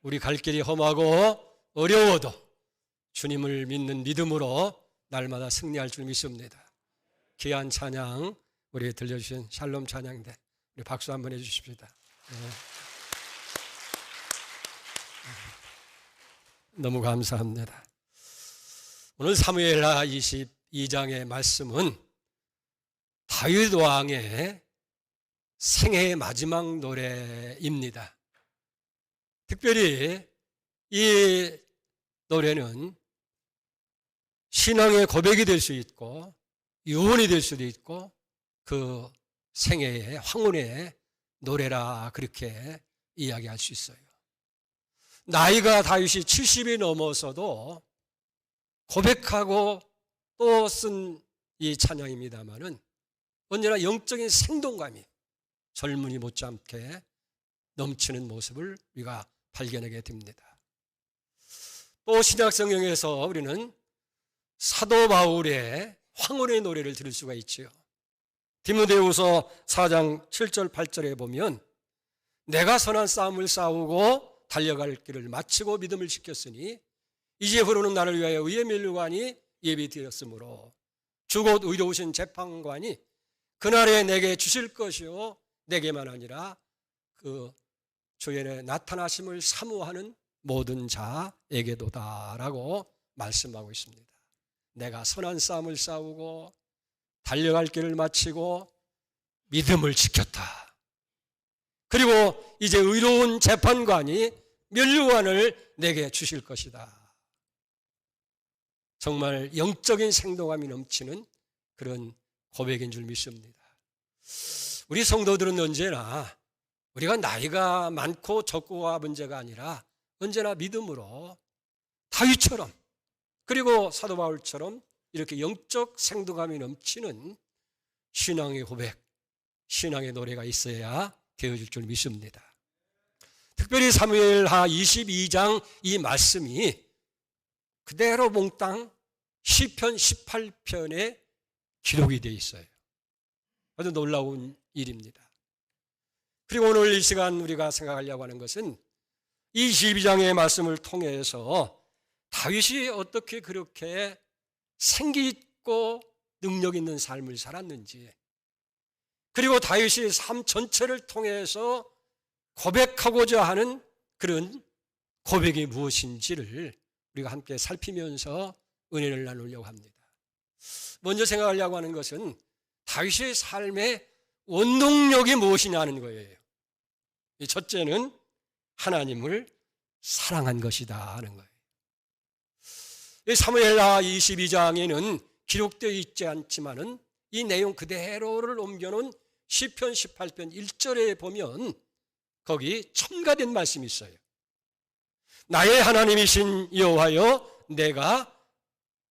우리 갈 길이 험하고 어려워도 주님을 믿는 믿음으로 날마다 승리할 줄 믿습니다. 귀한 찬양 우리 들려주신 샬롬 찬양대 우리 박수 한번 해주십시다. 너무 감사합니다. 오늘 사무엘하 22장의 말씀은 다윗 왕의 생애의 마지막 노래입니다. 특별히 이 노래는 신앙의 고백이 될 수 있고 유언이 될 수도 있고 그 생애의 황혼의 노래라 그렇게 이야기할 수 있어요. 나이가 다윗이 70이 넘어서도 고백하고 또 쓴 이 찬양입니다마는 언제나 영적인 생동감이 젊은이 못지않게 넘치는 모습을 우리가 발견하게 됩니다. 또 신약 성경에서 우리는 사도 바울의 황혼의 노래를 들을 수가 있지요. 디모데후서 4장 7절 8절에 보면 내가 선한 싸움을 싸우고 달려갈 길을 마치고 믿음을 지켰으니 이제후로는 나를 위하여 의의 면류관이 예비되었으므로 주 곧 의로우신 재판관이 그날에 내게 주실 것이요 내게만 아니라 그 주의 나타나심을 사모하는 모든 자에게도다라고 말씀하고 있습니다. 내가 선한 싸움을 싸우고 달려갈 길을 마치고 믿음을 지켰다. 그리고 이제 의로운 재판관이 면류관을 내게 주실 것이다. 정말 영적인 생동감이 넘치는 그런 고백인 줄 믿습니다. 우리 성도들은 언제나 우리가 나이가 많고 적고가 문제가 아니라 언제나 믿음으로 다윗처럼 그리고 사도 바울처럼 이렇게 영적 생동감이 넘치는 신앙의 고백, 신앙의 노래가 있어야 되어질 줄 믿습니다. 특별히 사무엘하 22장 이 말씀이 그대로 몽땅 시편 18편에 기록이 되어 있어요. 아주 놀라운 일입니다. 그리고 오늘 이 시간 우리가 생각하려고 하는 것은 이 22장의 말씀을 통해서 다윗이 어떻게 그렇게 생기 있고 능력 있는 삶을 살았는지, 그리고 다윗이 삶 전체를 통해서 고백하고자 하는 그런 고백이 무엇인지를 우리가 함께 살피면서 은혜를 나누려고 합니다. 먼저 생각하려고 하는 것은 다윗의 삶의 원동력이 무엇이냐는 거예요. 첫째는 하나님을 사랑한 것이다 하는 거예요. 사무엘하 22장에는 기록되어 있지 않지만은 이 내용 그대로를 옮겨놓은 시편 18편 1절에 보면 거기 첨가된 말씀이 있어요. 나의 하나님이신 여호와여 내가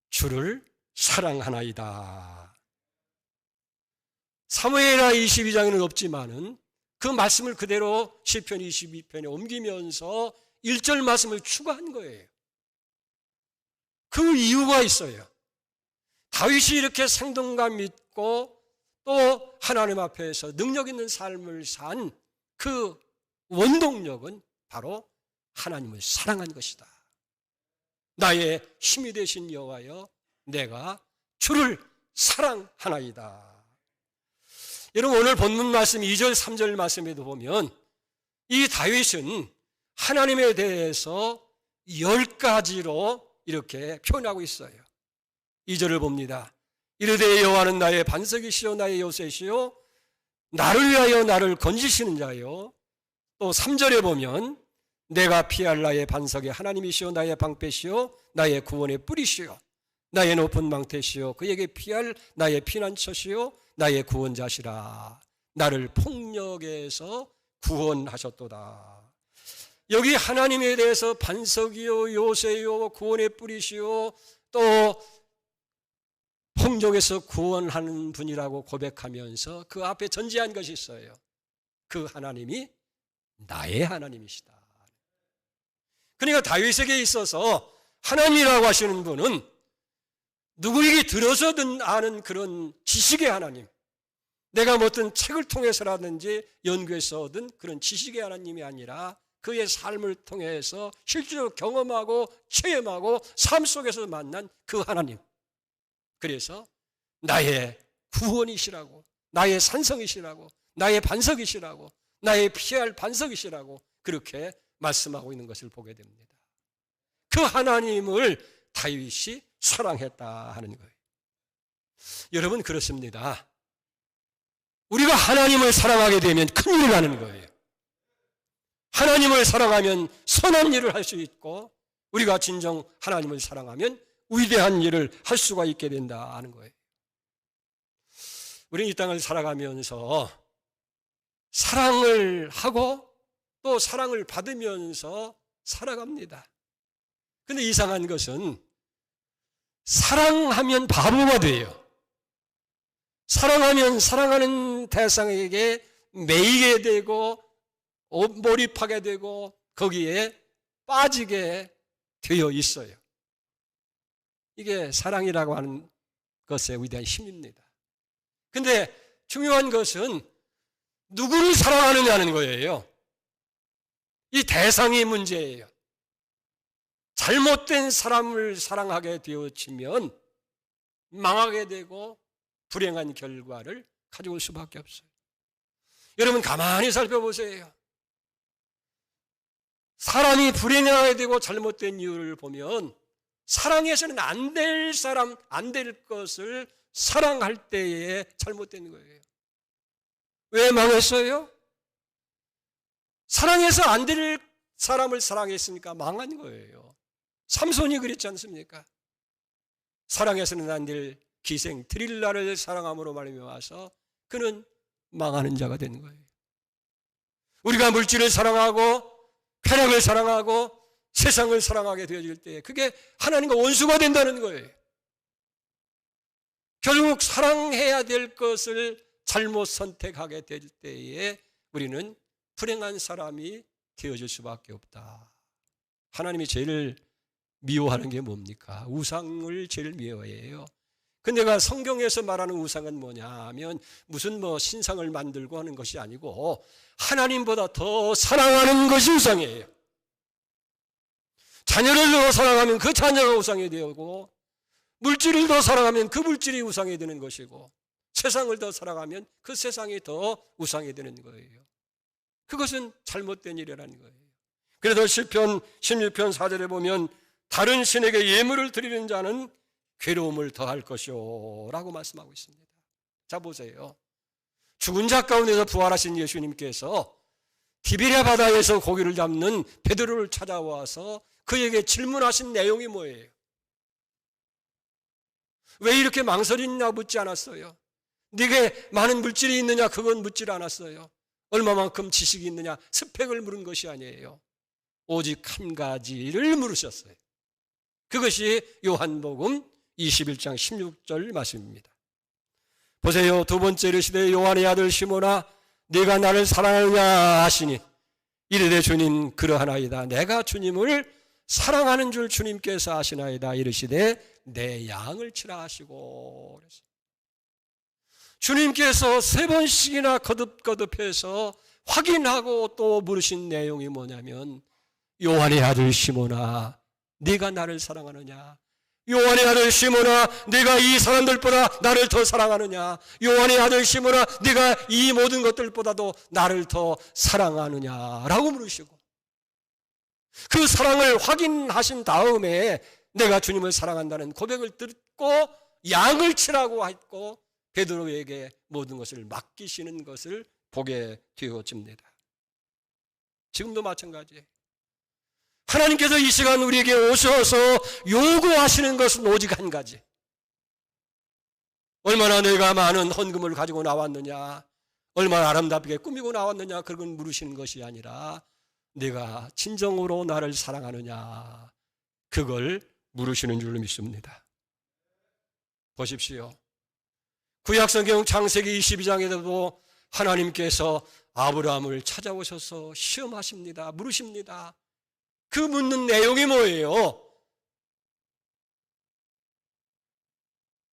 주를 사랑하나이다. 사무엘하 22장에는 없지만은 그 말씀을 그대로 시편 22편에 옮기면서 1절 말씀을 추가한 거예요. 그 이유가 있어요. 다윗이 이렇게 생동감 있고 또 하나님 앞에서 능력 있는 삶을 산 그 원동력은 바로 하나님을 사랑한 것이다. 나의 힘이 되신 여호와여 내가 주를 사랑하나이다. 여러분 오늘 본문 말씀 2절 3절 말씀에도 보면 이 다윗은 하나님에 대해서 10가지로 이렇게 표현하고 있어요. 2절을 봅니다. 이르되 여호와는 나의 반석이시요 나의 요새시요 나를 위하여 나를 건지시는 자요. 또 3절에 보면 내가 피할 나의 반석의 하나님이시요 나의 방패시요 나의 구원의 뿌리시요 나의 높은 망태시요 그에게 피할 나의 피난처시요 나의 구원자시라. 나를 폭력에서 구원하셨도다. 여기 하나님에 대해서 반석이요 요새요 구원의 뿌리시요 또 폭력에서 구원하는 분이라고 고백하면서 그 앞에 전제한 것이 있어요. 그 하나님이 나의 하나님이시다. 그러니까 다윗에게 있어서 하나님이라고 하시는 분은 누구에게 들어서든 아는 그런 지식의 하나님, 내가 뭐 어떤 책을 통해서라든지 연구해서 얻은 그런 지식의 하나님이 아니라 그의 삶을 통해서 실제로 경험하고 체험하고 삶 속에서 만난 그 하나님. 그래서 나의 구원이시라고, 나의 산성이시라고, 나의 반석이시라고, 나의 피할 반석이시라고 그렇게 말씀하고 있는 것을 보게 됩니다. 그 하나님을 다윗이 사랑했다 하는 거예요. 여러분, 그렇습니다. 우리가 하나님을 사랑하게 되면 큰일을 하는 거예요. 하나님을 사랑하면 선한 일을 할 수 있고, 우리가 진정 하나님을 사랑하면 위대한 일을 할 수가 있게 된다 하는 거예요. 우리는 이 땅을 살아가면서 사랑을 하고 또 사랑을 받으면서 살아갑니다. 그런데 이상한 것은 사랑하면 바보가 돼요. 사랑하면 사랑하는 대상에게 매이게 되고 몰입하게 되고 거기에 빠지게 되어 있어요. 이게 사랑이라고 하는 것의 위대한 힘입니다. 그런데 중요한 것은 누구를 사랑하느냐는 거예요. 이 대상이 문제예요. 잘못된 사람을 사랑하게 되어지면 망하게 되고 불행한 결과를 가져올 수밖에 없어요. 여러분, 가만히 살펴보세요. 사람이 불행하게 되고 잘못된 이유를 보면 사랑해서는 안 될 사람, 안 될 것을 사랑할 때에 잘못된 거예요. 왜 망했어요? 사랑해서 안 될 사람을 사랑했으니까 망한 거예요. 삼손이 그랬지 않습니까? 사랑해서는 안 될 기생 드릴라를 사랑함으로 말미암아서 그는 망하는 자가 되는 거예요. 우리가 물질을 사랑하고 쾌락을 사랑하고 세상을 사랑하게 되어질 때 그게 하나님과 원수가 된다는 거예요. 결국 사랑해야 될 것을 잘못 선택하게 될 때에 우리는 불행한 사람이 되어질 수밖에 없다. 하나님이 제일 미워하는 게 뭡니까? 우상을 제일 미워해요. 근데 내가 성경에서 말하는 우상은 뭐냐 하면 무슨 신상을 만들고 하는 것이 아니고 하나님보다 더 사랑하는 것이 우상이에요. 자녀를 더 사랑하면 그 자녀가 우상이 되고, 물질을 더 사랑하면 그 물질이 우상이 되는 것이고, 세상을 더 사랑하면 그 세상이 더 우상이 되는 거예요. 그것은 잘못된 일이라는 거예요. 그래서 시편 16편 4절에 보면 다른 신에게 예물을 드리는 자는 괴로움을 더할 것이요 라고 말씀하고 있습니다. 자, 보세요. 죽은 자 가운데서 부활하신 예수님께서 디베랴 바다에서 고기를 잡는 베드로를 찾아와서 그에게 질문하신 내용이 뭐예요? 왜 이렇게 망설이냐 묻지 않았어요. 네게 많은 물질이 있느냐 그건 묻지 않았어요. 얼마만큼 지식이 있느냐 스펙을 물은 것이 아니에요. 오직 한 가지를 물으셨어요. 그것이 요한복음 21장 16절 말씀입니다. 보세요. 두 번째 이르시되 요한의 아들 시몬아 네가 나를 사랑하느냐 하시니 이르되 주님 그러하나이다. 내가 주님을 사랑하는 줄 주님께서 아시나이다. 이르시되 내 양을 치라 하시고 그랬어요. 주님께서 세 번씩이나 거듭거듭해서 확인하고 또 물으신 내용이 뭐냐면 요한의 아들 시몬아 네가 나를 사랑하느냐? 요한의 아들 시몬아 네가 이 사람들보다 나를 더 사랑하느냐? 요한의 아들 시몬아 네가 이 모든 것들보다도 나를 더 사랑하느냐라고 물으시고 그 사랑을 확인하신 다음에 내가 주님을 사랑한다는 고백을 듣고 양을 치라고 했고 베드로에게 모든 것을 맡기시는 것을 보게 되어집니다. 지금도 마찬가지예요. 하나님께서 이 시간 우리에게 오셔서 요구하시는 것은 오직 한 가지. 얼마나 내가 많은 헌금을 가지고 나왔느냐, 얼마나 아름답게 꾸미고 나왔느냐 그건 물으시는 것이 아니라 내가 진정으로 나를 사랑하느냐 그걸 물으시는 줄로 믿습니다. 보십시오. 구약성경 창세기 22장에도 하나님께서 아브라함을 찾아오셔서 시험하십니다. 물으십니다. 그 묻는 내용이 뭐예요?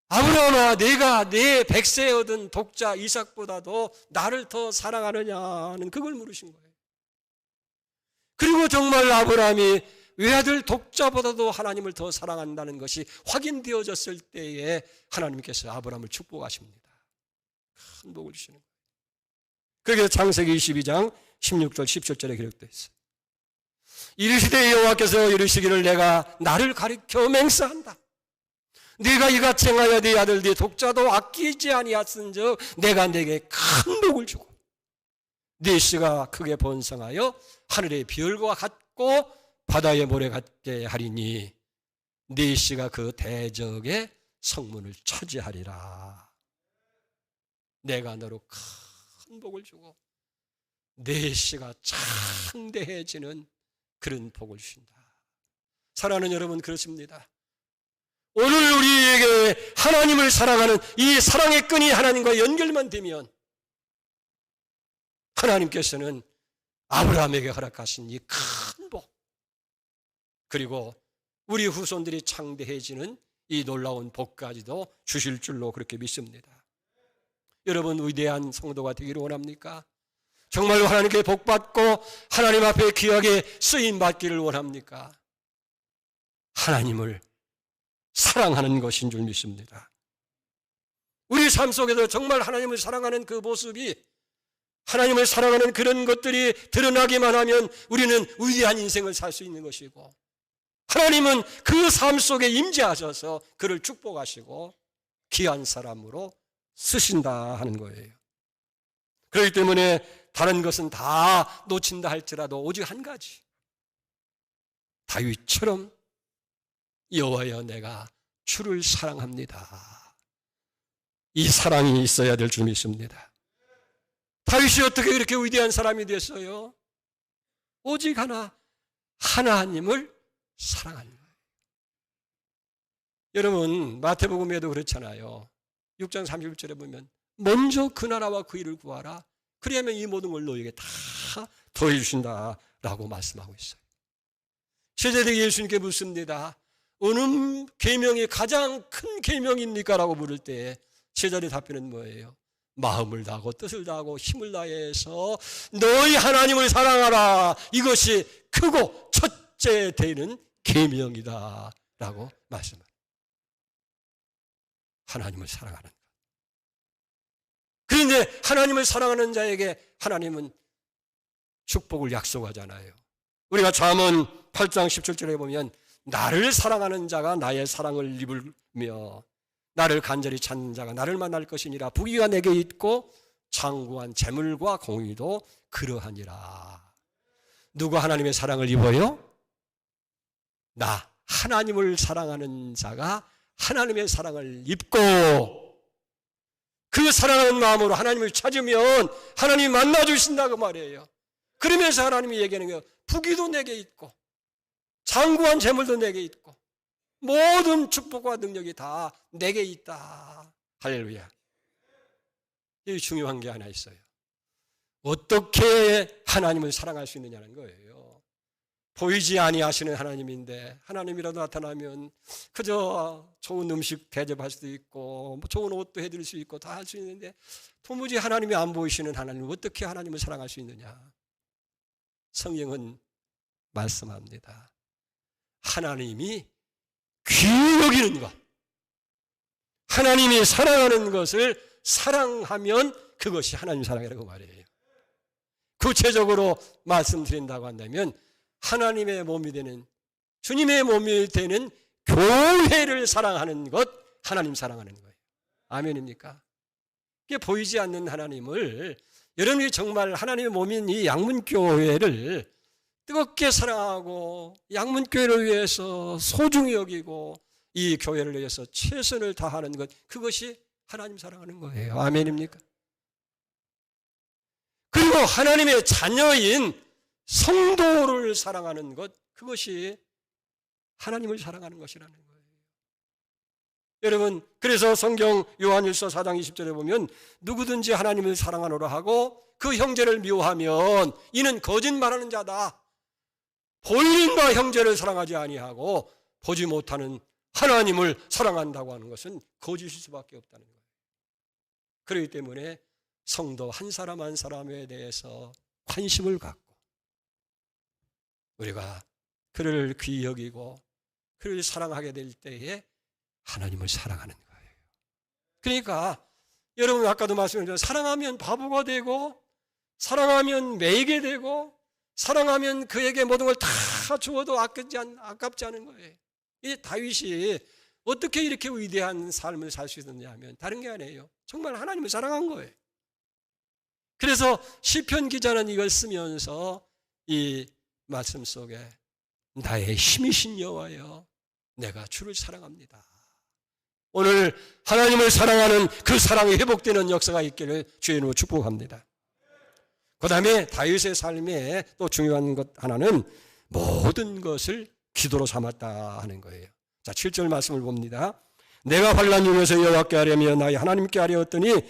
아브라함아 내가 내 백세 얻은 독자 이삭보다도 나를 더 사랑하느냐는 그걸 물으신 거예요. 그리고 정말 아브라함이 외아들 독자보다도 하나님을 더 사랑한다는 것이 확인되어졌을 때에 하나님께서 아브라함을 축복하십니다. 큰 복을 주시는 거예요. 그게 창세기 22장 16절 17절에 기록되어 있어요. 이르시되 여호와께서 이르시기를 내가 나를 가리켜 맹세한다. 네가 이같이 행하여 네 아들 네 독자도 아끼지 아니하신즉 내가 네게 큰 복을 주고 네 씨가 크게 번성하여 하늘의 별과 같고 바다의 모래 같게 하리니 네 씨가 그 대적의 성문을 차지하리라. 내가 너로 큰 복을 주고 네 씨가 창대해지는 그런 복을 주신다. 사랑하는 여러분, 그렇습니다. 오늘 우리에게 하나님을 사랑하는 이 사랑의 끈이 하나님과 연결만 되면 하나님께서는 아브라함에게 허락하신 이 큰 복, 그리고 우리 후손들이 창대해지는 이 놀라운 복까지도 주실 줄로 그렇게 믿습니다. 여러분, 위대한 성도가 되기를 원합니까? 정말로 하나님께 복받고 하나님 앞에 귀하게 쓰임받기를 원합니까? 하나님을 사랑하는 것인 줄 믿습니다. 우리 삶 속에서 정말 하나님을 사랑하는 그 모습이, 하나님을 사랑하는 그런 것들이 드러나기만 하면 우리는 위대한 인생을 살 수 있는 것이고, 하나님은 그 삶 속에 임재하셔서 그를 축복하시고 귀한 사람으로 쓰신다 하는 거예요. 그렇기 때문에 다른 것은 다 놓친다 할지라도 오직 한 가지, 다윗처럼 여호와여 내가 주를 사랑합니다. 이 사랑이 있어야 될 줄 믿습니다. 다윗이 어떻게 그렇게 위대한 사람이 됐어요? 오직 하나님을 사랑하는 거예요. 여러분, 마태복음에도 그렇잖아요. 6장 31절에 보면 먼저 그 나라와 그 일을 구하라. 그리하면 이 모든 걸 너에게 다 더해 주신다라고 말씀하고 있어요. 제자들이 예수님께 묻습니다. 어느 계명이 가장 큰 계명입니까? 라고 물을 때 제자들의 답변은 뭐예요? 마음을 다하고 뜻을 다하고 힘을 다해서 너희 하나님을 사랑하라. 이것이 크고 첫째 되는 계명이다 라고 말씀합니다. 하나님을 사랑하는 것. 그런데 하나님을 사랑하는 자에게 하나님은 축복을 약속하잖아요. 우리가 잠언 8장 17절에 보면 나를 사랑하는 자가 나의 사랑을 입으며 나를 간절히 찾는 자가 나를 만날 것이니라. 부귀가 내게 있고 장구한 재물과 공의도 그러하니라. 누가 하나님의 사랑을 입어요? 나, 하나님을 사랑하는 자가 하나님의 사랑을 입고 그 사랑하는 마음으로 하나님을 찾으면 하나님이 만나주신다고 말이에요. 그러면서 하나님이 얘기하는 거예요. 부귀도 내게 있고 장구한 재물도 내게 있고 모든 축복과 능력이 다 내게 있다. 할렐루야. 이 중요한 게 하나 있어요. 어떻게 하나님을 사랑할 수 있느냐는 거예요. 보이지 아니하시는 하나님인데 하나님이라도 나타나면 그저 좋은 음식 대접할 수도 있고 좋은 옷도 해드릴 수 있고 다 할 수 있는데 도무지 하나님이 안 보이시는 하나님을 어떻게 하나님을 사랑할 수 있느냐. 성경은 말씀합니다. 하나님이 귀히 여기는 것, 하나님이 사랑하는 것을 사랑하면 그것이 하나님 사랑이라고 말이에요. 구체적으로 말씀드린다고 한다면 하나님의 몸이 되는, 주님의 몸이 되는 교회를 사랑하는 것, 하나님 사랑하는 거예요. 아멘입니까? 이게 보이지 않는 하나님을, 여러분이 정말 하나님의 몸인 이 양문교회를 뜨겁게 사랑하고 양문교회를 위해서 소중히 여기고 이 교회를 위해서 최선을 다하는 것, 그것이 하나님 사랑하는 거예요. 아멘입니까? 그리고 하나님의 자녀인 성도를 사랑하는 것, 그것이 하나님을 사랑하는 것이라는 거예요. 여러분, 그래서 성경 요한일서 4장 20절에 보면 누구든지 하나님을 사랑하노라 하고 그 형제를 미워하면 이는 거짓말하는 자다. 보이는 바 형제를 사랑하지 아니하고 보지 못하는 하나님을 사랑한다고 하는 것은 거짓일 수밖에 없다는 거예요. 그렇기 때문에 성도 한 사람 한 사람에 대해서 관심을 갖고 우리가 그를 귀히 여기고 그를 사랑하게 될 때에 하나님을 사랑하는 거예요. 그러니까 여러분 아까도 말씀드렸지만 사랑하면 바보가 되고 사랑하면 매이게 되고 사랑하면 그에게 모든 걸 다 주어도 아깝지 않은 거예요. 이 다윗이 어떻게 이렇게 위대한 삶을 살 수 있었냐 하면 다른 게 아니에요. 정말 하나님을 사랑한 거예요. 그래서 시편 기자는 이걸 쓰면서 이 말씀 속에 나의 힘이신 여호와여 내가 주를 사랑합니다. 오늘 하나님을 사랑하는 그 사랑이 회복되는 역사가 있기를 주의 이름으로 축복합니다. 그 다음에 다윗의 삶에 또 중요한 것 하나는 모든 것을 기도로 삼았다 하는 거예요. 자, 7절 말씀을 봅니다. 내가 환난 중에서 여호와께 하려며 나의 하나님께 하려었더니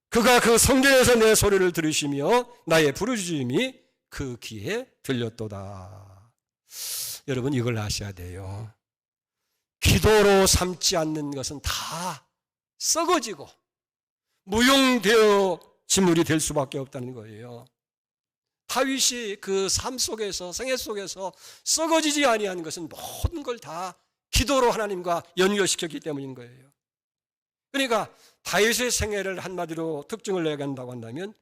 그가 그 성전에서 내 소리를 들으시며 나의 부르짖음이 그 귀에 들렸도다. 여러분 이걸 아셔야 돼요. 기도로 삼지 않는 것은 다 썩어지고 무용되어 지물이 될 수밖에 없다는 거예요. 다윗이 그 삶 속에서 생애 속에서 썩어지지 아니한 것은 모든 걸 다 기도로 하나님과 연결시켰기 때문인 거예요. 그러니까 다윗의 생애를 한마디로 특징을 내간다고 한다면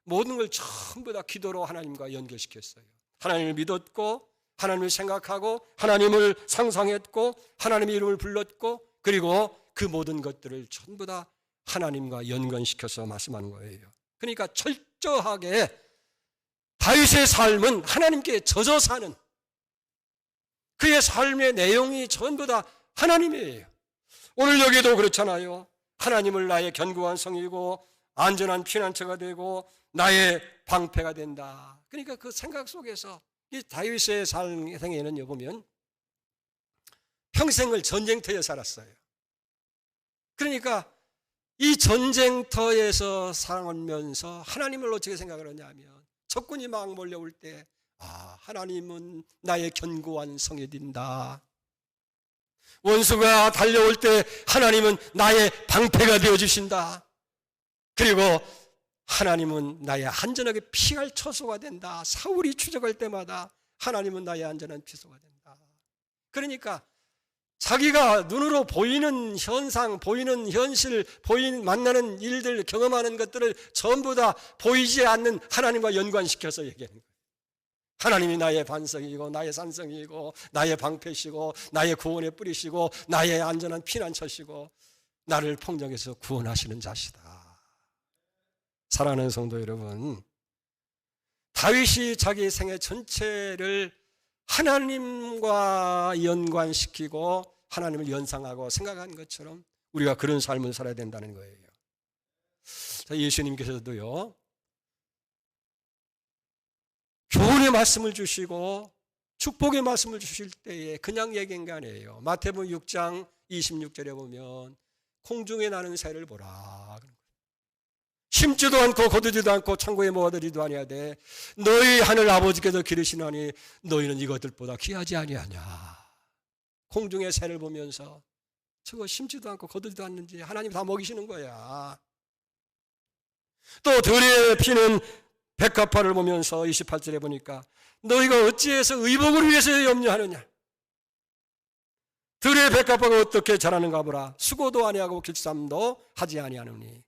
모든 걸 전부 다 기도로 하나님과 연결시켰어요. 하나님을 믿었고 하나님을 생각하고 하나님을 상상했고 하나님의 이름을 불렀고 그리고 그 모든 것들을 전부 다 하나님과 연관시켜서 말씀하는 거예요. 그러니까 철저하게 다윗의 삶은 하나님께 젖어 사는 그의 삶의 내용이 전부 다 하나님이에요. 오늘 여기도 그렇잖아요. 하나님을 나의 견고한 성이고 안전한 피난처가 되고 나의 방패가 된다. 그러니까 그 생각 속에서 이 다윗의 생애는 보면 평생을 전쟁터에 살았어요. 그러니까 이 전쟁터에서 살면서 하나님을 어떻게 생각을 하냐면 적군이 막 몰려올 때 하나님은 나의 견고한 성이 된다. 원수가 달려올 때 하나님은 나의 방패가 되어주신다. 그리고 하나님은 나의 안전하게 피할 처소가 된다. 사울이 추적할 때마다 하나님은 나의 안전한 피소가 된다. 그러니까 자기가 눈으로 보이는 현상, 보이는 현실, 만나는 일들, 경험하는 것들을 전부 다 보이지 않는 하나님과 연관시켜서 얘기하는 거예요. 하나님이 나의 반석이고 나의 산성이고 나의 방패시고 나의 구원의 뿌리시고 나의 안전한 피난처시고 나를 폭력에서 구원하시는 자시다. 사랑하는 성도 여러분, 다윗이 자기 생애 전체를 하나님과 연관시키고 하나님을 연상하고 생각한 것처럼 우리가 그런 삶을 살아야 된다는 거예요. 자, 예수님께서도요 교훈의 말씀을 주시고 축복의 말씀을 주실 때에 그냥 얘기한 게 아니에요. 마태복음 6장 26절에 보면 공중에 나는 새를 보라. 심지도 않고 거두지도 않고 창고에 모아두지도 아니하되 너희 하늘 아버지께서 기르시나니 너희는 이것들보다 귀하지 아니하냐. 공중의 새를 보면서 저거 심지도 않고 거두지도 않는지 하나님 다 먹이시는 거야. 또 들에 피는 백합화를 보면서 28절에 보니까 너희가 어찌해서 의복을 위해서 염려하느냐. 들의 백합화가 어떻게 자라는가 보라. 수고도 아니하고 길쌈도 하지 아니하느니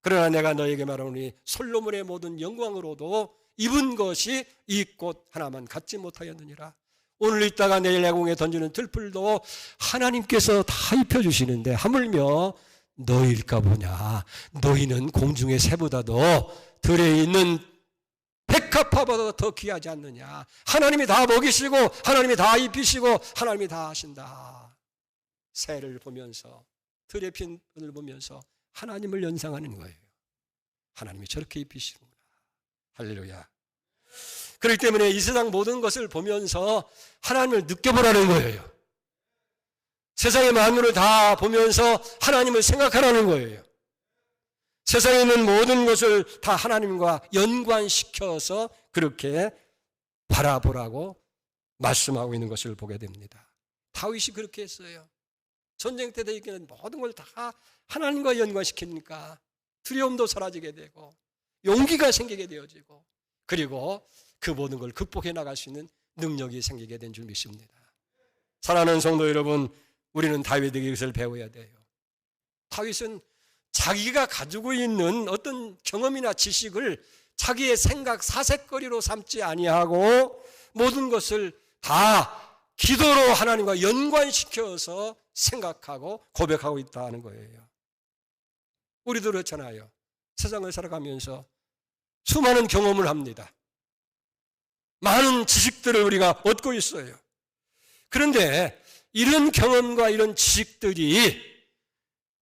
그러나 내가 너에게 말하노니 솔로몬의 모든 영광으로도 입은 것이 이 꽃 하나만 갖지 못하였느니라. 오늘 있다가 내일 내공에 던지는 들풀도 하나님께서 다 입혀주시는데 하물며 너희일까 보냐. 너희는 공중의 새보다도 들에 있는 백합화보다 더 귀하지 않느냐. 하나님이 다 먹이시고 하나님이 다 입히시고 하나님이 다 하신다. 새를 보면서 들에 핀 분을 보면서 하나님을 연상하는 거예요. 하나님이 저렇게 입히시는구나. 할렐루야. 그렇기 때문에 이 세상 모든 것을 보면서 하나님을 느껴보라는 거예요. 세상의 만물을 다 보면서 하나님을 생각하라는 거예요. 세상에 있는 모든 것을 다 하나님과 연관시켜서 그렇게 바라보라고 말씀하고 있는 것을 보게 됩니다. 다윗이 그렇게 했어요. 전쟁 때 되기는 모든 걸 다 하나님과 연관시키니까 두려움도 사라지게 되고 용기가 생기게 되어지고 그리고 그 모든 걸 극복해 나갈 수 있는 능력이 생기게 된 줄 믿습니다. 사랑하는 성도 여러분, 우리는 다윗에게 이것을 배워야 돼요. 다윗은 자기가 가지고 있는 어떤 경험이나 지식을 자기의 생각, 사색거리로 삼지 아니하고 모든 것을 다 기도로 하나님과 연관시켜서 생각하고 고백하고 있다는 거예요. 우리도 그렇잖아요. 세상을 살아가면서 수많은 경험을 합니다. 많은 지식들을 우리가 얻고 있어요. 그런데 이런 경험과 이런 지식들이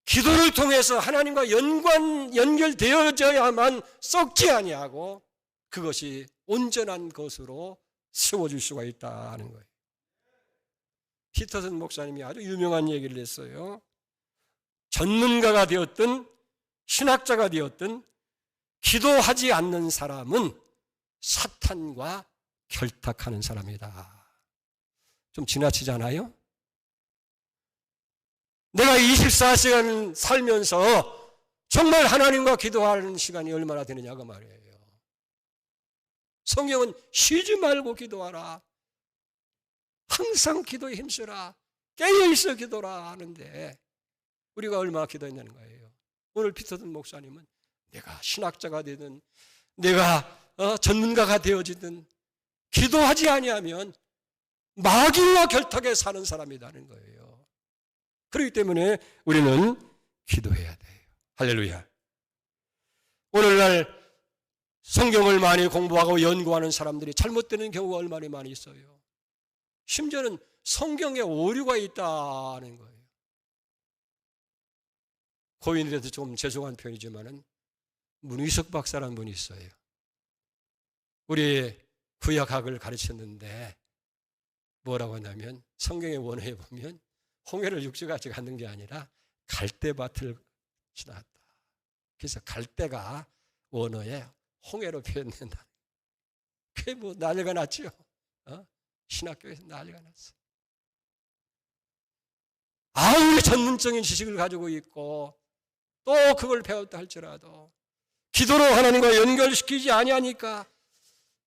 기도를 통해서 하나님과 연결되어져야만 썩지 아니하고 그것이 온전한 것으로 세워질 수가 있다는 거예요. 피터슨 목사님이 아주 유명한 얘기를 했어요. 전문가가 되었든 신학자가 되었든 기도하지 않는 사람은 사탄과 결탁하는 사람이다. 좀 지나치잖아요? 내가 24시간 살면서 정말 하나님과 기도하는 시간이 얼마나 되느냐고 말이에요. 성경은 쉬지 말고 기도하라. 항상 기도에 힘쓰라. 깨어있어 기도라 하는데 우리가 얼마나 기도했냐는 거예요. 오늘 피터슨 목사님은 내가 신학자가 되든 내가 전문가가 되어지든 기도하지 아니하면 마귀와 결탁에 사는 사람이라는 거예요. 그렇기 때문에 우리는 기도해야 돼요. 할렐루야. 오늘날 성경을 많이 공부하고 연구하는 사람들이 잘못되는 경우가 얼마나 많이 있어요. 심지어는 성경에 오류가 있다는 거예요. 고인들한테 좀 죄송한 표현이지만은 문의석 박사라는 분이 있어요. 우리 구약학을 가르쳤는데 뭐라고 하냐면 성경의 원어에 보면 홍해를 육지같이 갖는 게 아니라 갈대밭을 지났다. 그래서 갈대가 원어에 홍해로 표현된다. 그게 뭐 난리가 났죠. 신학교에서 난리가 났어. 아무리 전문적인 지식을 가지고 있고 또 그걸 배웠다 할지라도 기도로 하나님과 연결시키지 아니하니까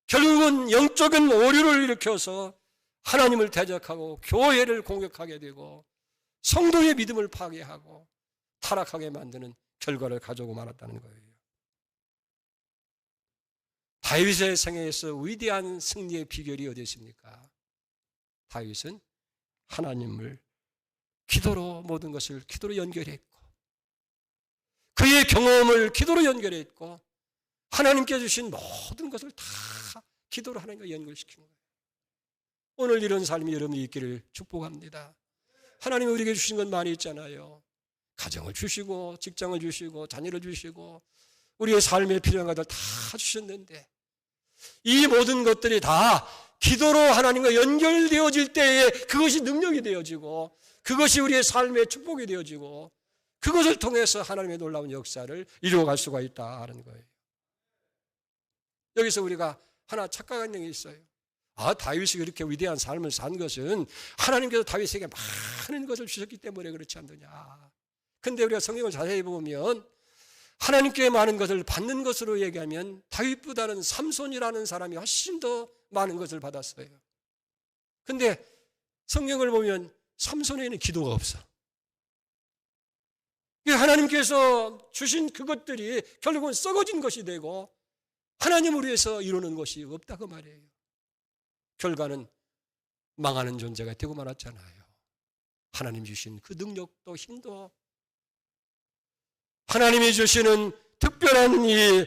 결국은 영적인 오류를 일으켜서 하나님을 대적하고 교회를 공격하게 되고 성도의 믿음을 파괴하고 타락하게 만드는 결과를 가져오고 말았다는 거예요. 다윗의 생애에서 위대한 승리의 비결이 어디 있습니까? 다윗은 하나님을 기도로 모든 것을 기도로 연결했고 그의 경험을 기도로 연결했고 하나님께 주신 모든 것을 다 기도로 하나님과 연결시킨 거예요. 오늘 이런 삶이 여러분이 있기를 축복합니다. 하나님이 우리에게 주신 건 많이 있잖아요. 가정을 주시고 직장을 주시고 자녀를 주시고 우리의 삶에 필요한 것들 다 주셨는데 이 모든 것들이 다 기도로 하나님과 연결되어질 때에 그것이 능력이 되어지고 그것이 우리의 삶의 축복이 되어지고 그것을 통해서 하나님의 놀라운 역사를 이루어갈 수가 있다는 거예요. 여기서 우리가 하나 착각한 게 있어요. 다윗이 그렇게 위대한 삶을 산 것은 하나님께서 다윗에게 많은 것을 주셨기 때문에 그렇지 않느냐. 근데 우리가 성경을 자세히 보면 하나님께 많은 것을 받는 것으로 얘기하면 다윗보다는 삼손이라는 사람이 훨씬 더 많은 것을 받았어요. 근데 성경을 보면 삼손에는 기도가 없어. 하나님께서 주신 그것들이 결국은 썩어진 것이 되고 하나님을 위해서 이루는 것이 없다고 말이에요. 결과는 망하는 존재가 되고 말았잖아요. 하나님 주신 그 능력도 힘도 하나님이 주시는 특별한 이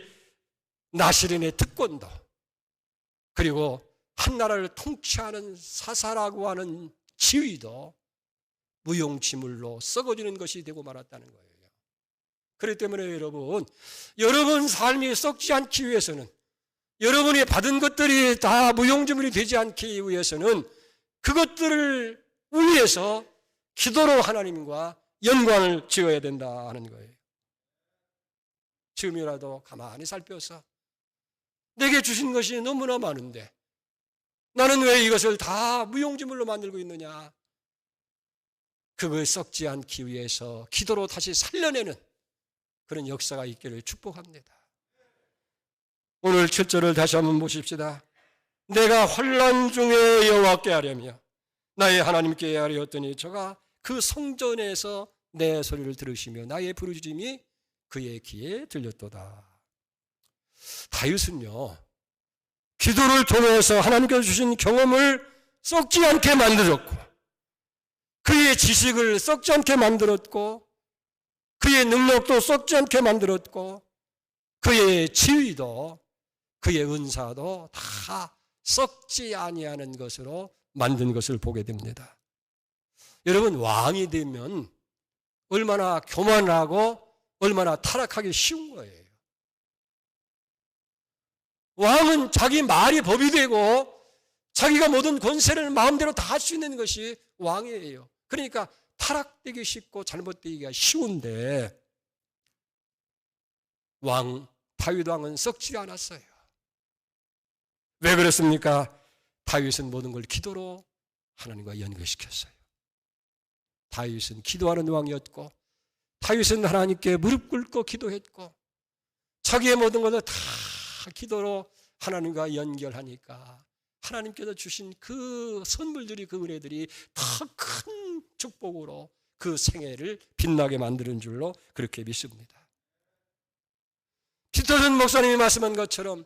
나시린의 특권도 그리고 한 나라를 통치하는 사사라고 하는 지위도 무용지물로 썩어지는 것이 되고 말았다는 거예요. 그렇기 때문에 여러분 삶이 썩지 않기 위해서는 여러분이 받은 것들이 다 무용지물이 되지 않기 위해서는 그것들을 위해서 기도로 하나님과 연관을 지어야 된다는 거예요. 지금이라도 가만히 살펴서 내게 주신 것이 너무나 많은데 나는 왜 이것을 다 무용지물로 만들고 있느냐. 그걸 썩지 않기 위해서 기도로 다시 살려내는 그런 역사가 있기를 축복합니다. 오늘 7절을 다시 한번 보십시다. 내가 환난 중에 여호와께 하려며 나의 하나님께 하려었더니 저가 그 성전에서 내 소리를 들으시며 나의 부르짖음이 그의 귀에 들렸도다. 다윗은요, 기도를 통해서 하나님께서 주신 경험을 썩지 않게 만들었고, 그의 지식을 썩지 않게 만들었고, 그의 능력도 썩지 않게 만들었고, 그의 지위도 그의 은사도 다 썩지 아니하는 것으로 만든 것을 보게 됩니다. 여러분, 왕이 되면 얼마나 교만하고 얼마나 타락하기 쉬운 거예요. 왕은 자기 말이 법이 되고 자기가 모든 권세를 마음대로 다 할 수 있는 것이 왕이에요. 그러니까 타락되기 쉽고 잘못되기가 쉬운데 다윗 왕은 썩지 않았어요. 왜 그렇습니까? 다윗은 모든 걸 기도로 하나님과 연결시켰어요. 다윗은 기도하는 왕이었고, 다윗은 하나님께 무릎 꿇고 기도했고, 자기의 모든 것을 다 기도로 하나님과 연결하니까 하나님께서 주신 그 선물들이, 그 은혜들이 더 큰 축복으로 그 생애를 빛나게 만드는 줄로 그렇게 믿습니다. 피터슨 목사님이 말씀한 것처럼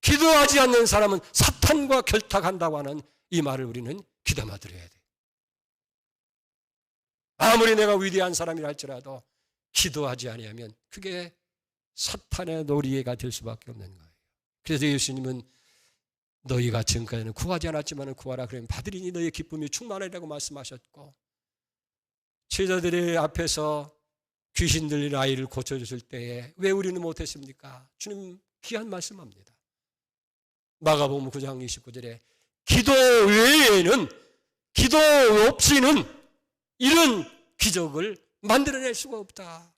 기도하지 않는 사람은 사탄과 결탁한다고 하는 이 말을 우리는 귀담아 들어야 돼요. 아무리 내가 위대한 사람이라 할지라도 기도하지 아니하면 그게 사탄의 놀이가 될 수밖에 없는 거예요. 그래서 예수님은 너희가 지금까지는 구하지 않았지만 구하라 그러면 받으리니 너희의 기쁨이 충만하리라고 말씀하셨고, 제자들의 앞에서 귀신 들린 아이를 고쳐줬을 때에 왜 우리는 못했습니까? 주님 귀한 말씀합니다. 마가복음 9장 29절에 기도 외에는, 기도 없이는 이런 기적을 만들어낼 수가 없다.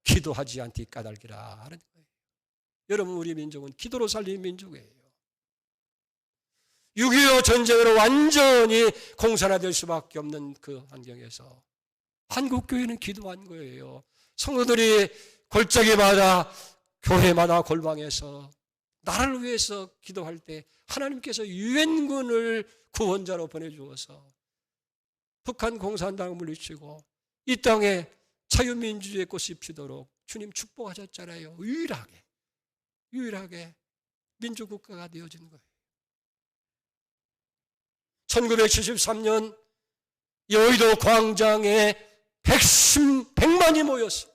기도하지 않기 까닭이라 하는 거예요. 여러분, 우리 민족은 기도로 살린 민족이에요. 6.25 전쟁으로 완전히 공산화될 수밖에 없는 그 환경에서 한국교회는 기도한 거예요. 성도들이 골짜기마다 교회마다 골방에서 나라를 위해서 기도할 때 하나님께서 유엔군을 구원자로 보내주어서 북한 공산당을 물리치고 이 땅에 자유민주주의의 꽃이 피도록 주님 축복하셨잖아요. 유일하게 민주국가가 되어진 거예요. 1973년 여의도 광장에 100만이 모였어요.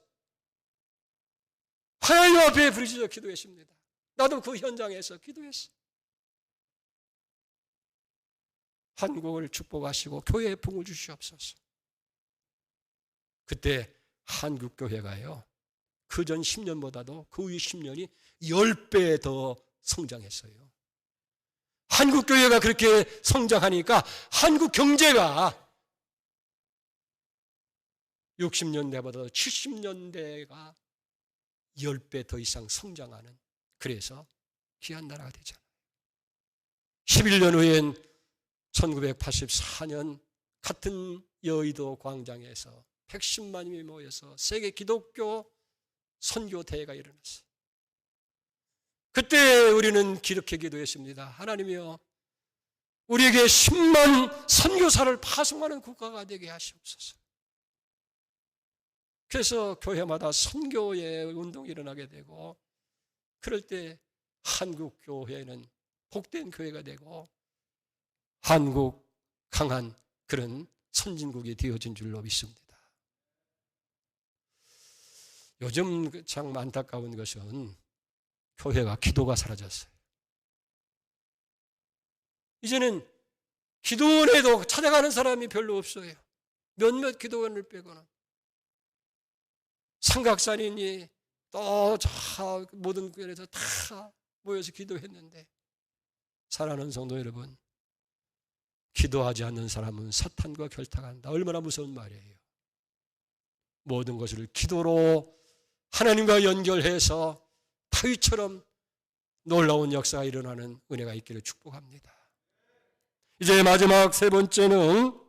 하나님 앞에 부르짖어 기도했습니다. 나도 그 현장에서 기도했어. 한국을 축복하시고 교회에 붕을 주시옵소서. 그때 한국교회가요, 그전 10년보다도 그 후 10년이 10배 더 성장했어요. 한국교회가 그렇게 성장하니까 한국 경제가 60년대보다 70년대가 10배 더 이상 성장하는, 그래서 귀한 나라가 되잖아요. 11년 후엔 1984년 같은 여의도 광장에서 110만이 모여서 세계 기독교 선교대회가 일어났어요. 그때 우리는 이렇게 기도했습니다. 하나님이여, 우리에게 10만 선교사를 파송하는 국가가 되게 하시옵소서. 그래서 교회마다 선교의 운동이 일어나게 되고, 그럴 때 한국 교회는 복된 교회가 되고 한국 강한 그런 선진국이 되어진 줄로 믿습니다. 요즘 참 안타까운 것은 교회가 기도가 사라졌어요. 이제는 기도원에도 찾아가는 사람이 별로 없어요. 몇몇 기도원을 빼고는. 삼각산이니 또 저 모든 교회에서 다 모여서 기도했는데, 사랑하는 성도 여러분, 기도하지 않는 사람은 사탄과 결탁한다. 얼마나 무서운 말이에요. 모든 것을 기도로 하나님과 연결해서 다윗처럼 놀라운 역사가 일어나는 은혜가 있기를 축복합니다. 이제 마지막 세 번째는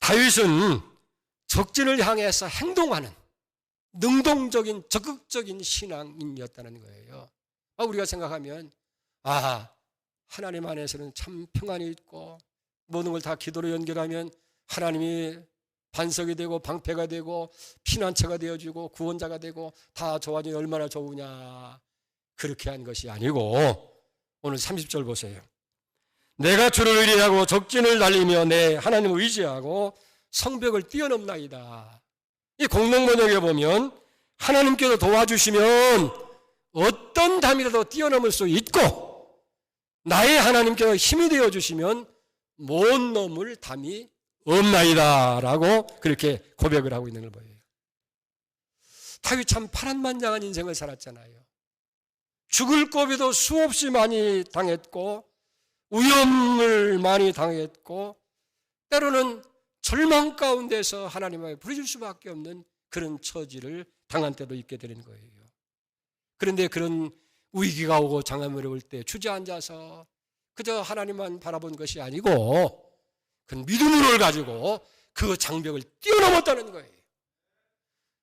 다윗은 적진을 향해서 행동하는 능동적인 적극적인 신앙인이었다는 거예요. 우리가 생각하면 하나님 안에서는 참 평안이 있고 모든 걸 다 기도로 연결하면 하나님이 반석이 되고 방패가 되고 피난처가 되어주고 구원자가 되고 다 좋아지니 얼마나 좋으냐. 그렇게 한 것이 아니고 오늘 30절 보세요. 내가 주를 의뢰하고 적진을 날리며 내 하나님을 의지하고 성벽을 뛰어넘나이다. 이 공동번역에 보면 하나님께서 도와주시면 어떤 담이라도 뛰어넘을 수 있고 나의 하나님께서 힘이 되어주시면 못 넘을 담이 없나이다 라고 그렇게 고백을 하고 있는 걸 보여요. 다윗 참 파란만장한 인생을 살았잖아요. 죽을 고비도 수없이 많이 당했고 위험을 많이 당했고 때로는 절망 가운데서 하나님에게 부르실 수밖에 없는 그런 처지를 당한 때도 있게 되는 거예요. 그런데 그런 위기가 오고 장애물이 올 때 주저앉아서 그저 하나님만 바라본 것이 아니고 그 믿음을 가지고 그 장벽을 뛰어넘었다는 거예요.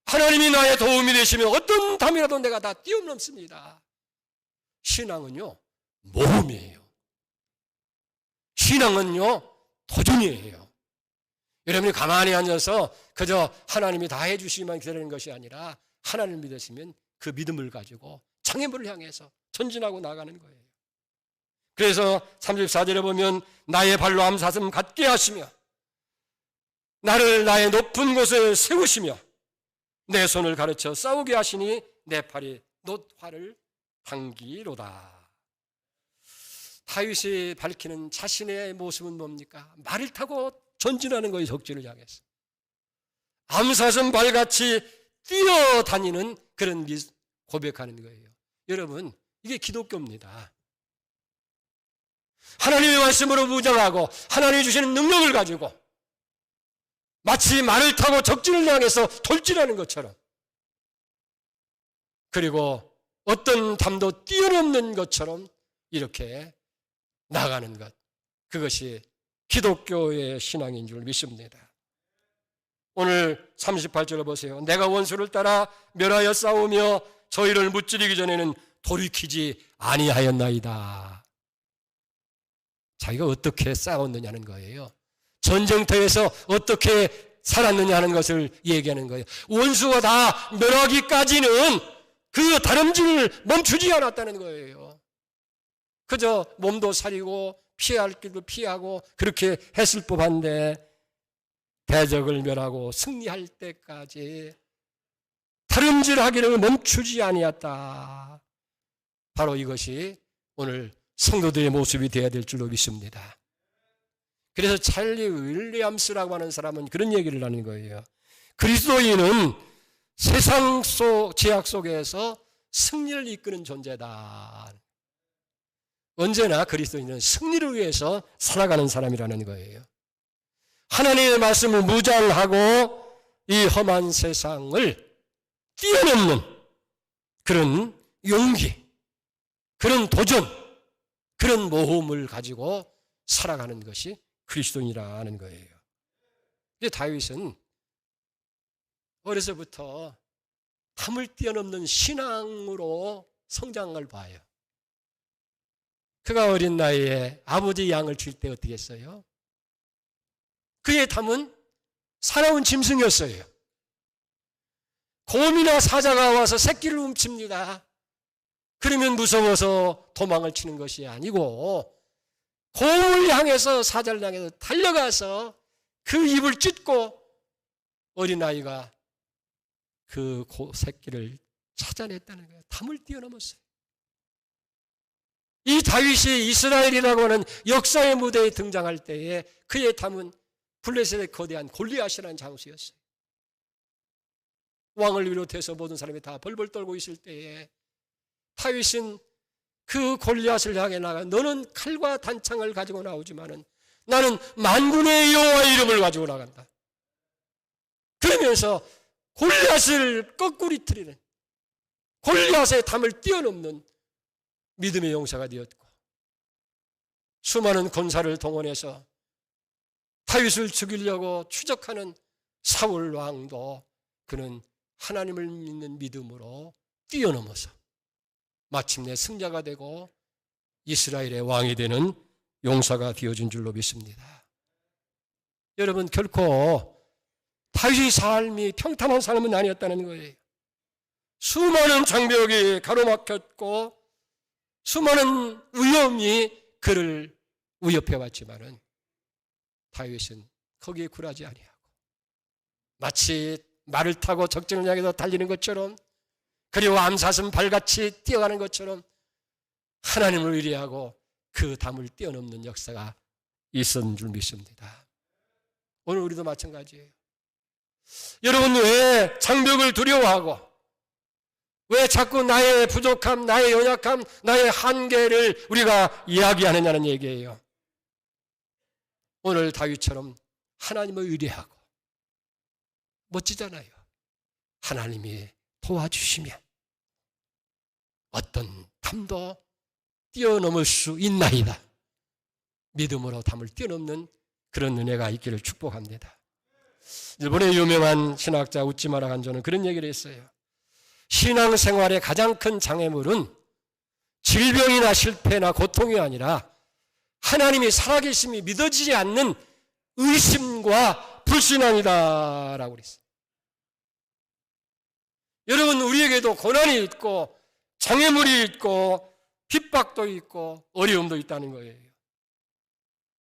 하나님이 나의 도움이 되시면 어떤 담이라도 내가 다 뛰어넘습니다. 신앙은요, 모험이에요. 신앙은요, 도전이에요. 여러분이 가만히 앉아서 그저 하나님이 다 해주시기만 기다리는 것이 아니라 하나님을 믿으시면 그 믿음을 가지고 장애물을 향해서 전진하고 나가는 거예요. 그래서 34절에 보면 나의 발로 암사슴 같게 하시며 나를 나의 높은 곳에 세우시며 내 손을 가르쳐 싸우게 하시니 내 팔이 놋화를 당기로다. 다윗이 밝히는 자신의 모습은 뭡니까? 말을 타고 전진하는 거예요. 적진을 향해서 암사슴 발같이 뛰어다니는 그런 고백하는 거예요. 여러분, 이게 기독교입니다. 하나님의 말씀으로 무장하고 하나님이 주시는 능력을 가지고 마치 말을 타고 적진을 향해서 돌진하는 것처럼, 그리고 어떤 담도 뛰어넘는 것처럼 이렇게 나가는 것, 그것이 기독교의 신앙인 줄 믿습니다. 오늘 38절을 보세요. 내가 원수를 따라 멸하여 싸우며 저희를 무찌르기 전에는 돌이키지 아니하였나이다. 자기가 어떻게 싸웠느냐는 거예요. 전쟁터에서 어떻게 살았느냐 하는 것을 얘기하는 거예요. 원수가 다 멸하기까지는 그 다름질을 멈추지 않았다는 거예요. 그저 몸도 사리고 피할 길도 피하고 그렇게 했을 법한데 대적을 멸하고 승리할 때까지 다름질하기를 멈추지 아니었다. 바로 이것이 오늘 성도들의 모습이 되어야 될 줄로 믿습니다. 그래서 찰리 윌리엄스라고 하는 사람은 그런 얘기를 하는 거예요. 그리스도인은 세상 속 제약 속에서 승리를 이끄는 존재다. 언제나 그리스도인은 승리를 위해서 살아가는 사람이라는 거예요. 하나님의 말씀을 무장하고 이 험한 세상을 뛰어넘는 그런 용기, 그런 도전, 그런 모험을 가지고 살아가는 것이 그리스도인이라는 거예요. 다윗은 어려서부터 담을 뛰어넘는 신앙으로 성장을 봐요. 그가 어린 나이에 아버지 양을 줄 때 어떻게 했어요? 그의 담은 살아온 짐승이었어요. 곰이나 사자가 와서 새끼를 훔칩니다. 그러면 무서워서 도망을 치는 것이 아니고 곰을 향해서 사자를 향해서 달려가서 그 입을 찢고 어린아이가 그 새끼를 찾아냈다는 거예요. 담을 뛰어넘었어요. 이 다윗이 이스라엘이라고 하는 역사의 무대에 등장할 때에 그의 담은 블레셋의 거대한 골리앗이라는 장수였어요. 왕을 비롯해서 모든 사람이 다 벌벌 떨고 있을 때에 다윗은 그 골리앗을 향해 나가 너는 칼과 단창을 가지고 나오지만은 나는 만군의 여호와의 이름을 가지고 나간다. 그러면서 골리앗을 거꾸리트리는 골리앗의 담을 뛰어넘는 믿음의 용사가 되었고 수많은 군사를 동원해서 다윗을 죽이려고 추적하는 사울 왕도 그는 하나님을 믿는 믿음으로 뛰어넘어서 마침내 승자가 되고 이스라엘의 왕이 되는 용사가 되어준 줄로 믿습니다. 여러분, 결코 다윗의 삶이 평탄한 삶은 아니었다는 거예요. 수많은 장벽이 가로막혔고 수많은 위험이 그를 위협해 왔지만은 다윗은 거기에 굴하지 아니하고 마치 말을 타고 적진을 향해서 달리는 것처럼, 그리고 암사슴 발같이 뛰어가는 것처럼 하나님을 의뢰하고 그 담을 뛰어넘는 역사가 있었는 줄 믿습니다. 오늘 우리도 마찬가지예요. 여러분, 왜 장벽을 두려워하고 왜 자꾸 나의 부족함, 나의 연약함, 나의 한계를 우리가 이야기하느냐는 얘기예요. 오늘 다윗처럼 하나님을 의뢰하고, 멋지잖아요. 하나님이 도와주시면 어떤 담도 뛰어넘을 수 있나이다. 믿음으로 담을 뛰어넘는 그런 은혜가 있기를 축복합니다. 일본의 유명한 신학자 우찌마라 간조는 그런 얘기를 했어요. 신앙생활의 가장 큰 장애물은 질병이나 실패나 고통이 아니라 하나님이 살아계심이 믿어지지 않는 의심과 불신앙이다라고 그랬어요. 여러분, 우리에게도 고난이 있고 장애물이 있고 핍박도 있고 어려움도 있다는 거예요.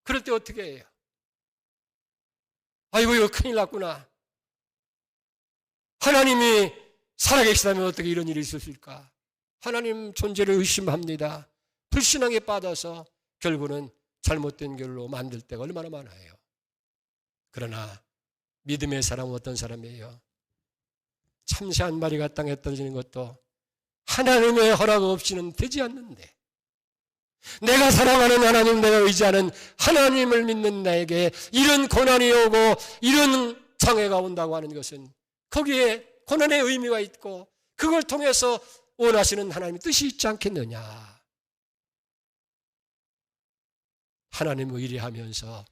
그럴 때 어떻게 해요? 아이고, 이거 큰일 났구나. 하나님이 살아계시다면 어떻게 이런 일이 있었을까? 하나님 존재를 의심합니다. 불신앙에 빠져서 결국은 잘못된 길로 만들 때가 얼마나 많아요. 그러나 믿음의 사람은 어떤 사람이에요? 참새 한 마리가 땅에 떨어지는 것도 하나님의 허락 없이는 되지 않는데, 내가 사랑하는 하나님, 내가 의지하는 하나님을 믿는 나에게 이런 고난이 오고 이런 장애가 온다고 하는 것은 거기에 고난의 의미가 있고 그걸 통해서 원하시는 하나님의 뜻이 있지 않겠느냐. 하나님을 의뢰하면서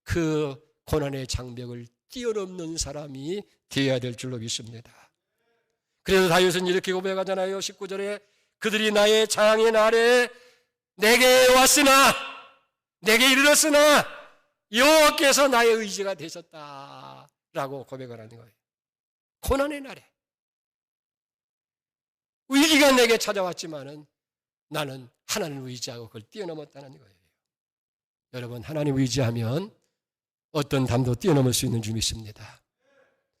그 고난의 장벽을 뛰어넘는 사람이 되어야 될 줄로 믿습니다. 그래서 다윗은 이렇게 고백하잖아요. 19절에 그들이 나의 장의 날에 내게 왔으나, 내게 이르렀으나 여호와께서 나의 의지가 되셨다라고 고백을 하는 거예요. 고난의 날에 위기가 내게 찾아왔지만은 나는 하나님을 의지하고 그걸 뛰어넘었다는 거예요. 여러분, 하나님을 의지하면 어떤 담도 뛰어넘을 수 있는 줄 믿습니다.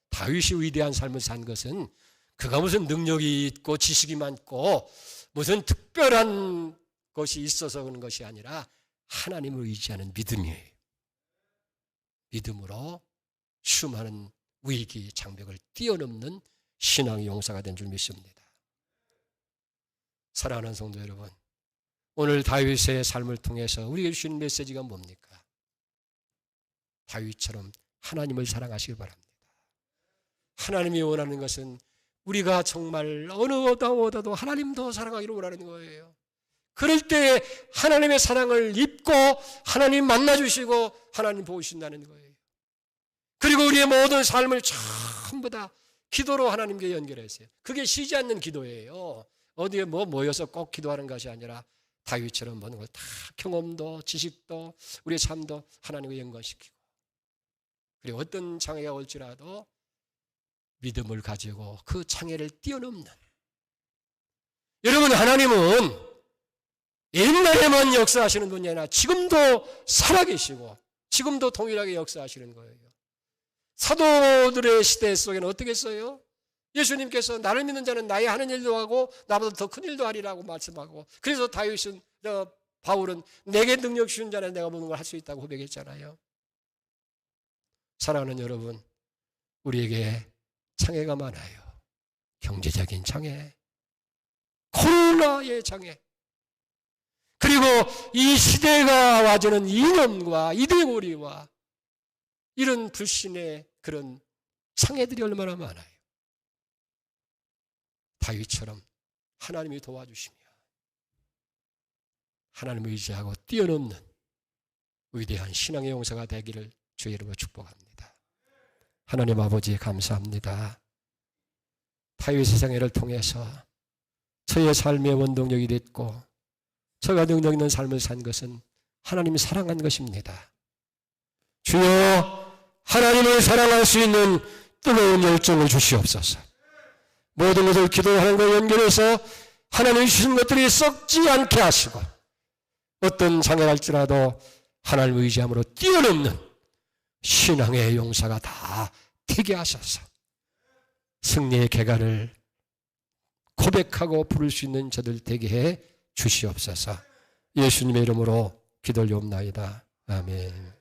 다윗이 위대한 삶을 산 것은 그가 무슨 능력이 있고 지식이 많고 무슨 특별한 것이 있어서 그런 것이 아니라 하나님을 의지하는 믿음이에요. 믿음으로 수많은 위기 장벽을 뛰어넘는 신앙의 용사가 된 줄 믿습니다. 사랑하는 성도 여러분, 오늘 다윗의 삶을 통해서 우리에게 주신 메시지가 뭡니까? 다윗처럼 하나님을 사랑하시기 바랍니다. 하나님이 원하는 것은 우리가 정말 어느 어디도 하나님 더 사랑하기를 원하는 거예요. 그럴 때 하나님의 사랑을 입고 하나님 만나주시고 하나님 보신다는 거예요. 그리고 우리의 모든 삶을 전부 다 기도로 하나님께 연결했어요. 그게 쉬지 않는 기도예요. 어디에 모여서 꼭 기도하는 것이 아니라 다윗처럼 모든 걸 다 경험도 지식도 우리의 삶도 하나님과 연관시키고, 그리고 어떤 장애가 올지라도 믿음을 가지고 그 장애를 뛰어넘는. 여러분, 하나님은 옛날에만 역사하시는 분이 아니라 지금도 살아계시고 지금도 동일하게 역사하시는 거예요. 사도들의 시대 속에는 어떻게 했어요? 예수님께서 나를 믿는 자는 나의 하는 일도 하고 나보다 더 큰 일도 하리라고 말씀하고, 그래서 다윗은, 바울은 내게 능력 주신 자는 내가 모든 걸 할 수 있다고 고백했잖아요. 사랑하는 여러분, 우리에게 장애가 많아요. 경제적인 장애, 코로나의 장애, 그리고 이 시대가 와주는 이념과 이데올리와 이런 불신의 그런 장애들이 얼마나 많아요. 다윗처럼 하나님이 도와주시며 하나님을 의지하고 뛰어넘는 위대한 신앙의 용사가 되기를 주의 이름으로 축복합니다. 하나님 아버지, 감사합니다. 다윗의 생애를 통해서 저의 삶의 원동력이 됐고 저가 능력 있는 삶을 산 것은 하나님이 사랑한 것입니다. 주여, 하나님을 사랑할 수 있는 뜨거운 열정을 주시옵소서. 모든 것을 기도하는 것과 연결해서 하나님이 주신 것들이 썩지 않게 하시고 어떤 장애가 할지라도 하나님을 의지함으로 뛰어넘는 신앙의 용사가 다 되게 하셔서 승리의 계가를 고백하고 부를 수 있는 저들 되게 해 주시옵소서. 예수님의 이름으로 기도를 옵나이다. 아멘.